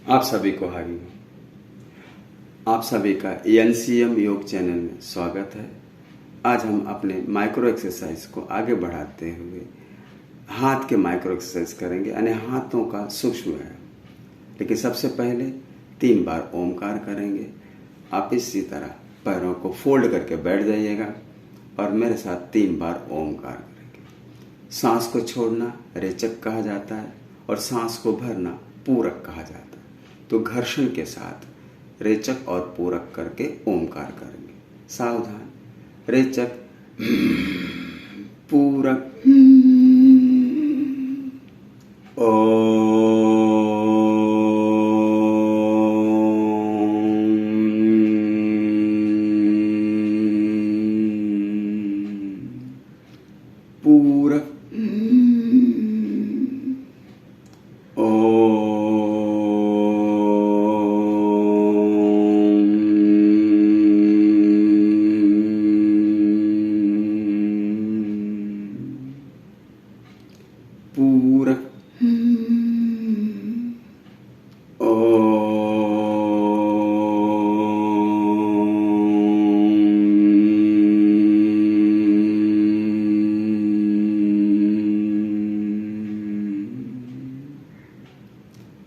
आप सभी को हरि। आप सभी का एनसीएम योग चैनल में स्वागत है। आज हम अपने माइक्रो एक्सरसाइज को आगे बढ़ाते हुए हाथ के माइक्रो एक्सरसाइज करेंगे, यानी हाथों का सूक्ष्म व्यायाम। लेकिन सबसे पहले 3 बार ओमकार करेंगे। आप इसी तरह पैरों को फोल्ड करके बैठ जाइएगा और मेरे साथ 3 बार ओमकार करेंगे। सांस को छोड़ना रेचक कहा जाता है और सांस को भरना पूरक कहा जाता है। तो घर्षण के साथ रेचक और पूरक करके ओमकार करेंगे। सावधान। रेचक, पूरक, पूरक, पूरक,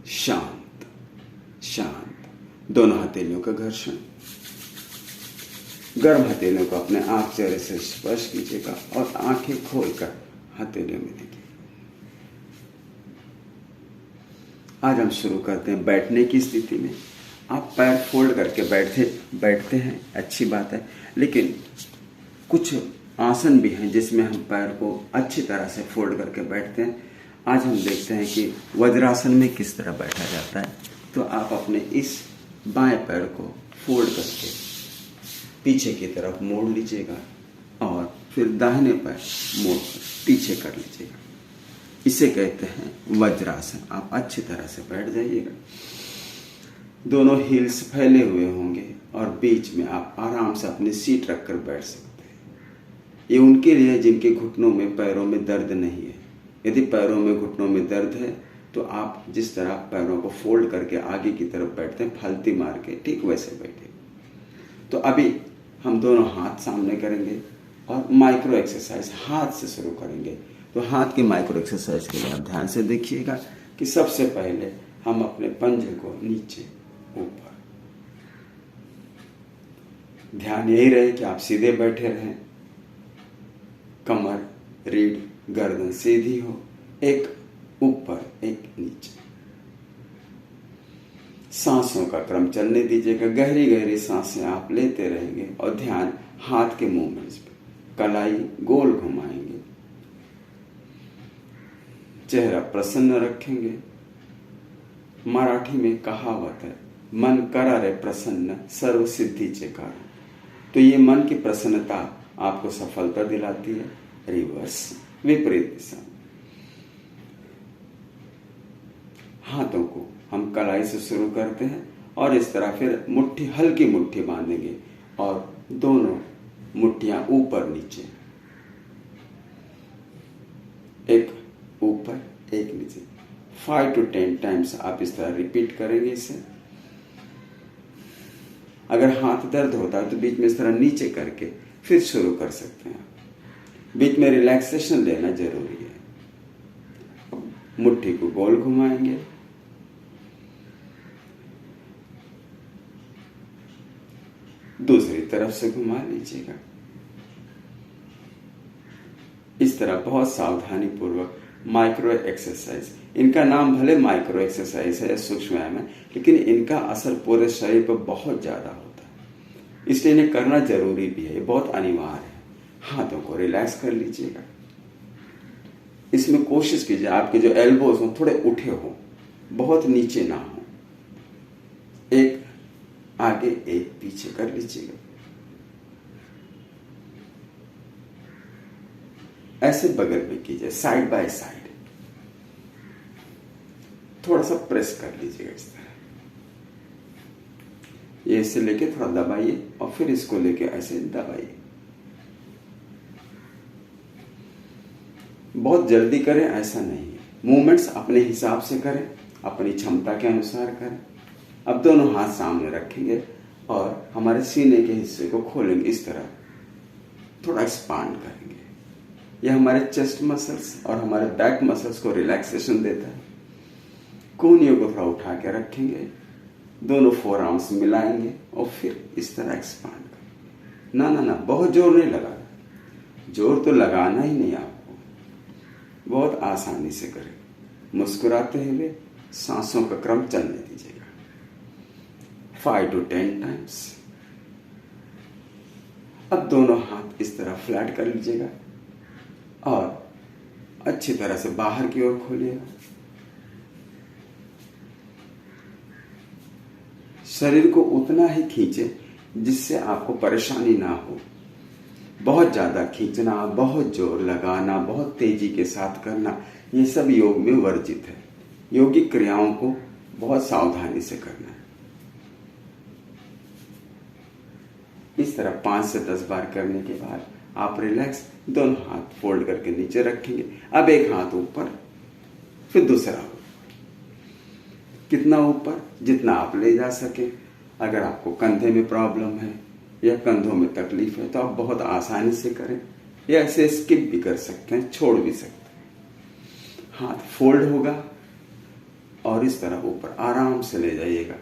शांत शांत। दोनों हथेलियों का घर्षण। गर्म हथेलियों को अपने आंख चेहरे से स्पर्श कीजिएगा और आंखें खोलकर हथेलियों में देखिए। आज हम शुरू करते हैं बैठने की स्थिति में। आप पैर फोल्ड करके बैठते हैं, अच्छी बात है, लेकिन कुछ आसन भी हैं जिसमें हम पैर को अच्छी तरह से फोल्ड करके बैठते हैं। आज हम देखते हैं कि वज्रासन में किस तरह बैठा जाता है। तो आप अपने इस बाएं पैर को फोल्ड करके पीछे की तरफ मोड़ लीजिएगा और फिर दाहिने पैर मोड़ कर पीछे कर लीजिएगा। इसे कहते हैं वज्रासन। आप अच्छी तरह से बैठ जाइएगा। दोनों हील्स फैले हुए होंगे और बीच में आप आराम से अपनी सीट रखकर बैठ सकते हैं। ये उनके लिए जिनके घुटनों में पैरों में दर्द नहीं है। यदि पैरों में घुटनों में दर्द है तो आप जिस तरह पैरों को फोल्ड करके आगे की तरफ बैठते हैं, फलती मार के, ठीक वैसे बैठे। तो अभी हम दोनों हाथ सामने करेंगे और माइक्रो एक्सरसाइज हाथ से शुरू करेंगे। तो हाथ की माइक्रो एक्सरसाइज के लिए आप ध्यान से देखिएगा कि सबसे पहले हम अपने पंजे को नीचे ऊपर, ध्यान यही रहे कि आप सीधे बैठे रहें, कमर, रीढ़, गर्दन सीधी हो, एक ऊपर एक नीचे। सांसों का क्रम चलने दीजिएगा। गहरी गहरी सांसें आप लेते रहेंगे और ध्यान हाथ के मूवमेंट्स पे। कलाई गोल घुमाएंगे, चेहरा प्रसन्न रखेंगे। मराठी में कहावत है, मन करा रे प्रसन्न सर्व सिद्धीचे कारण। तो ये मन की प्रसन्नता आपको सफलता दिलाती है। रिवर्स, विपरीत दिशा। हाथों को हम कलाई से शुरू करते हैं और इस तरह फिर मुट्ठी, हल्की मुट्ठी बांधेंगे और दोनों मुट्ठियां ऊपर नीचे, एक ऊपर एक नीचे। 5 to 10 टाइम्स आप इस तरह रिपीट करेंगे इसे। अगर हाथ दर्द होता है तो बीच में इस तरह नीचे करके फिर शुरू कर सकते हैं। बीच में रिलैक्सेशन लेना जरूरी है। मुट्ठी को गोल घुमाएंगे, दूसरी तरफ से घुमा लीजिएगा। इस तरह बहुत सावधानी पूर्वक माइक्रो एक्सरसाइज। इनका नाम भले माइक्रो एक्सरसाइज है, सूक्ष्म व्यायाम है, लेकिन इनका असर पूरे शरीर पर बहुत ज्यादा होता है, इसलिए इन्हें करना जरूरी भी है। ये बहुत अनिवार्य है। हाथों को रिलैक्स कर लीजिएगा। इसमें कोशिश कीजिए आपके जो एल्बोज हो थोड़े उठे हो, बहुत नीचे ना हो। एक आगे एक पीछे कर लीजिएगा। ऐसे बगल में कीजिए, साइड बाय साइड। थोड़ा सा प्रेस कर लीजिएगा इस तरह। ये इसे लेके थोड़ा दबाइए और फिर इसको लेके ऐसे दबाइए। बहुत जल्दी करें ऐसा नहीं है। मूवमेंट्स अपने हिसाब से करें अपनी क्षमता के अनुसार करें। अब दोनों हाथ सामने रखेंगे और हमारे सीने के हिस्से को खोलेंगे, इस तरह थोड़ा एक्सपांड करेंगे। यह हमारे चेस्ट मसल्स और हमारे बैक मसल्स को रिलैक्सेशन देता है। कूहनियों को थोड़ा उठा के रखेंगे, दोनों फोर आर्म्स मिलाएंगे और फिर इस तरह एक्सपांड करेंगे। ना ना ना, बहुत जोर नहीं लगाना, जोर तो लगाना ही नहीं आपको, बहुत आसानी से करें। मुस्कुराते हुए सांसों का क्रम चलने दीजिएगा 5 to 10 टाइम्स। अब दोनों हाथ इस तरह फ्लैट कर लीजिएगा और अच्छी तरह से बाहर की ओर खोलिएगा। शरीर को उतना ही खींचे जिससे आपको परेशानी ना हो। बहुत ज्यादा खींचना, बहुत जोर लगाना, बहुत तेजी के साथ करना, ये सब योग में वर्जित है। योगिक क्रियाओं को बहुत सावधानी से करना है। इस तरह 5 से 10 बार करने के बाद आप रिलैक्स, दोनों हाथ फोल्ड करके नीचे रखेंगे। अब एक हाथ ऊपर, फिर दूसरा ऊपर। कितना ऊपर? जितना आप ले जा सके। अगर आपको कंधे में प्रॉब्लम है या कंधों में तकलीफ है तो आप बहुत आसानी से करें, या ऐसे स्किप भी कर सकते हैं, छोड़ भी सकते हैं। हाथ फोल्ड होगा और इस तरह ऊपर आराम से ले जाइएगा।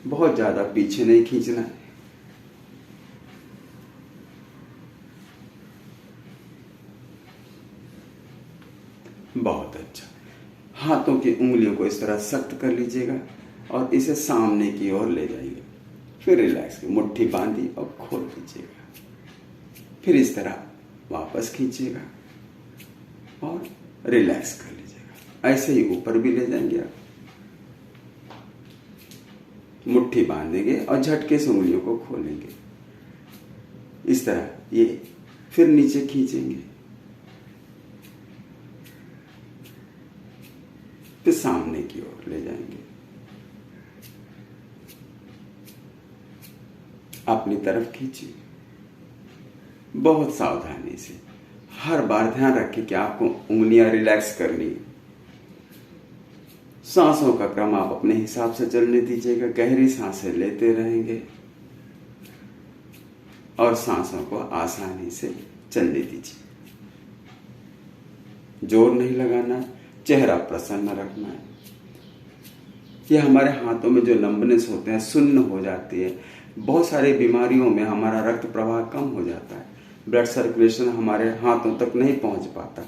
बहुत ज्यादा पीछे नहीं खींचना है। बहुत अच्छा। हाथों की उंगलियों को इस तरह सख्त कर लीजिएगा और इसे सामने की ओर ले जाइए। फिर रिलैक्स, मुट्ठी बांधी और खोल दीजिएगा। फिर इस तरह वापस खींचिएगा और रिलैक्स कर लीजिएगा। ऐसे ही ऊपर भी ले जाएंगे आप। मुट्ठी बांधेंगे और झटके से उंगलियों को खोलेंगे इस तरह। ये फिर नीचे खींचेंगे, फिर सामने की ओर ले जाएंगे। अपनी तरफ खींचिए, बहुत सावधानी से। हर बार ध्यान रखें कि आपको उंगलियां रिलैक्स करनी है। सांसों का क्रम आप अपने हिसाब से चलने दीजिएगा। गहरी सांसें लेते रहेंगे और सांसों को आसानी से चलने दीजिए। जोर नहीं लगाना, चेहरा प्रसन्न रखना है। यह हमारे हाथों में जो लंबनेस होते हैं, सुन्न हो जाती है। बहुत सारी बीमारियों में हमारा रक्त प्रवाह कम हो जाता है, ब्लड सर्कुलेशन हमारे हाथों तक नहीं पहुंच पाता।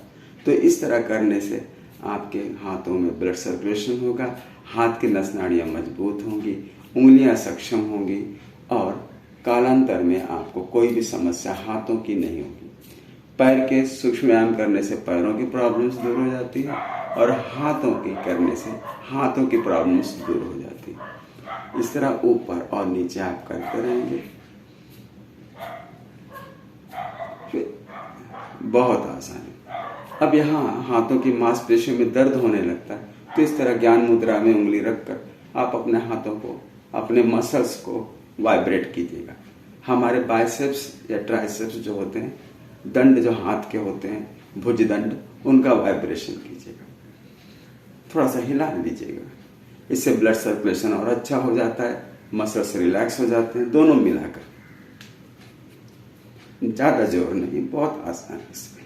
तो इस तरह करने से आपके हाथों में ब्लड सर्कुलेशन होगा, हाथ की नस नाड़ियाँ मजबूत होंगी, उंगलियां सक्षम होंगी और कालांतर में आपको कोई भी समस्या हाथों की नहीं होगी। पैर के सूक्ष्म व्यायाम करने से पैरों की प्रॉब्लम्स दूर हो जाती है और हाथों की करने से हाथों की प्रॉब्लम्स दूर हो जाती है। इस तरह ऊपर और नीचे आप करते रहेंगे। बहुत आसान है। अब यहाँ हाथों की मांसपेशियों में दर्द होने लगता है तो इस तरह ज्ञान मुद्रा में उंगली रखकर आप अपने हाथों को, अपने मसल्स को वाइब्रेट कीजिएगा। हमारे बाइसेप्स या ट्राइसेप्स जो होते हैं, दंड जो हाथ के होते हैं, भुजदंड, उनका वाइब्रेशन कीजिएगा। थोड़ा सा हिला लीजिएगा, इससे ब्लड सर्कुलेशन और अच्छा हो जाता है, मसल्स रिलैक्स हो जाते हैं। दोनों मिलाकर, ज्यादा जोर नहीं, बहुत आसान है इसमें।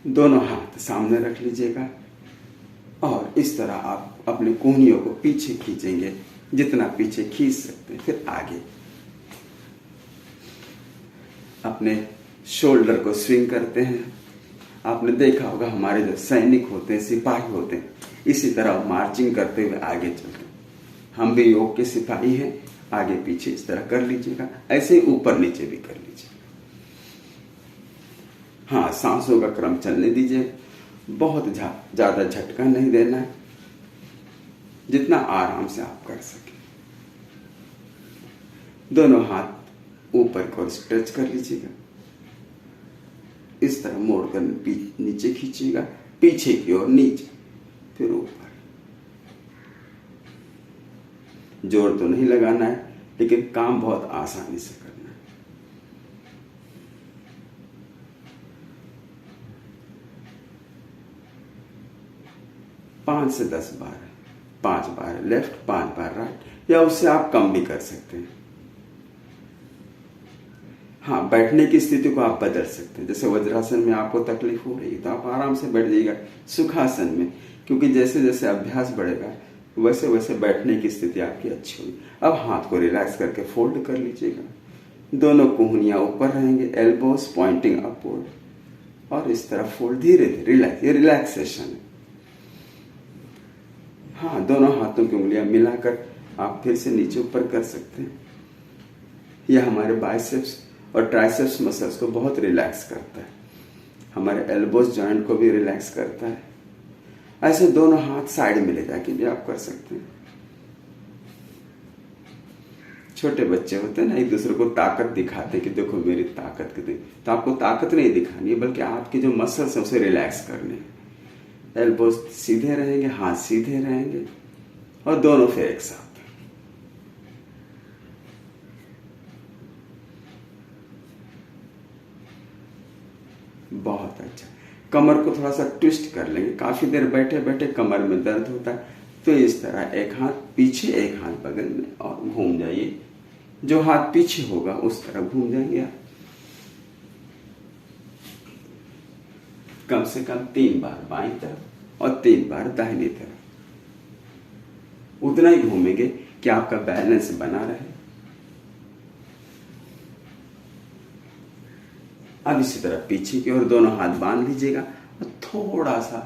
दोनों हाथ सामने रख लीजिएगा और इस तरह आप अपने कूहनियों को पीछे खींचेंगे, जितना पीछे खींच सकते हैं। फिर आगे अपने शोल्डर को स्विंग करते हैं। आपने देखा होगा हमारे जो सैनिक होते हैं, सिपाही होते हैं, इसी तरह मार्चिंग करते हुए आगे चलते हैं। हम भी योग के सिपाही हैं। आगे पीछे इस तरह कर लीजिएगा, ऐसे ही ऊपर नीचे भी कर लीजिए। हाँ, सांसों का क्रम चलने दीजिए। बहुत ज्यादा झटका नहीं देना है, जितना आराम से आप कर सके। दोनों हाथ ऊपर को स्ट्रेच कर लीजिएगा, इस तरह मोड़कर नीचे खींचिएगा, पीछे की ओर नीचे, फिर ऊपर। जोर तो नहीं लगाना है, लेकिन काम बहुत आसानी से करना है। 5 से 10 बार, 5 बार लेफ्ट, 5 बार राइट, या उससे आप कम भी कर सकते हैं। हाँ, बैठने की स्थिति को आप बदल सकते हैं। जैसे वज्रासन में आपको तकलीफ हो रही है तो आप आराम से बैठ जाइएगा सुखासन में, क्योंकि जैसे जैसे अभ्यास बढ़ेगा वैसे वैसे बैठने की स्थिति आपकी अच्छी होगी। अब हाथ को रिलैक्स करके फोल्ड कर लीजिएगा, दोनों कोहनियां ऊपर रहेंगे, एल्बोस पॉइंटिंग अपवर्ड, और इस तरह फोल्ड धीरे धीरे रिलैक्स, ये रिलैक्सेशन है। हाँ, दोनों हाथों की उंगलियां मिलाकर आप फिर से नीचे ऊपर कर सकते हैं। यह हमारे बाइसेप्स और ट्राइसेप्स मसल्स को बहुत रिलैक्स करता है, हमारे एल्बोस जॉइंट को भी रिलैक्स करता है। ऐसे दोनों हाथ साइड में ले जाके भी आप कर सकते हैं। छोटे बच्चे होते हैं ना, एक दूसरे को ताकत दिखाते हैं कि देखो मेरी ताकत कितनी, तो आपको ताकत नहीं दिखानी है, बल्कि आपके जो मसल्स हैं उसे रिलैक्स करने हैं। एल्बोस सीधे रहेंगे, हाथ सीधे रहेंगे, और दोनों फिर एक साथ। बहुत अच्छा। कमर को थोड़ा सा ट्विस्ट कर लेंगे, काफी देर बैठे बैठे कमर में दर्द होता है, तो इस तरह एक हाथ पीछे एक हाथ बगल में और घूम जाइए, जो हाथ पीछे होगा उस तरह घूम जाएंगे आप। कम से कम 3 बार बाईं तरफ और 3 बार दाहिनी तरफ, उतना ही घूमेंगे कि आपका बैलेंस बना रहे। अब इसी तरह पीछे की ओर दोनों हाथ बांध लीजिएगा और थोड़ा सा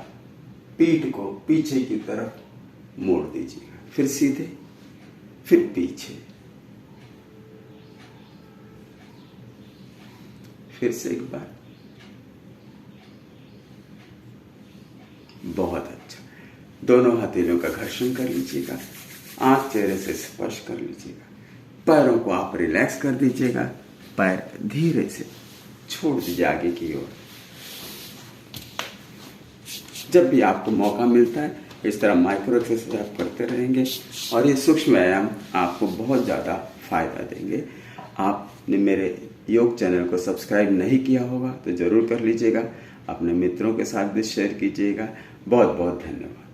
पीठ को पीछे की तरफ मोड़ दीजिएगा, फिर सीधे, फिर पीछे, फिर से एक बार। बहुत अच्छा। दोनों हथेलियों का घर्षण कर लीजिएगा, आंख चेहरे से स्पर्श कर लीजिएगा, पैरों को आप रिलैक्स कर दीजिएगा, पैर धीरे से छोड़ दीजिए आगे की ओर। जब भी आपको मौका मिलता है इस तरह माइक्रो एक्सरसाइज आप करते रहेंगे, और ये सूक्ष्म व्यायाम आपको बहुत ज़्यादा फायदा देंगे। आपने मेरे योग चैनल को सब्सक्राइब नहीं किया होगा तो ज़रूर कर लीजिएगा, अपने मित्रों के साथ भी शेयर कीजिएगा। बहुत बहुत धन्यवाद।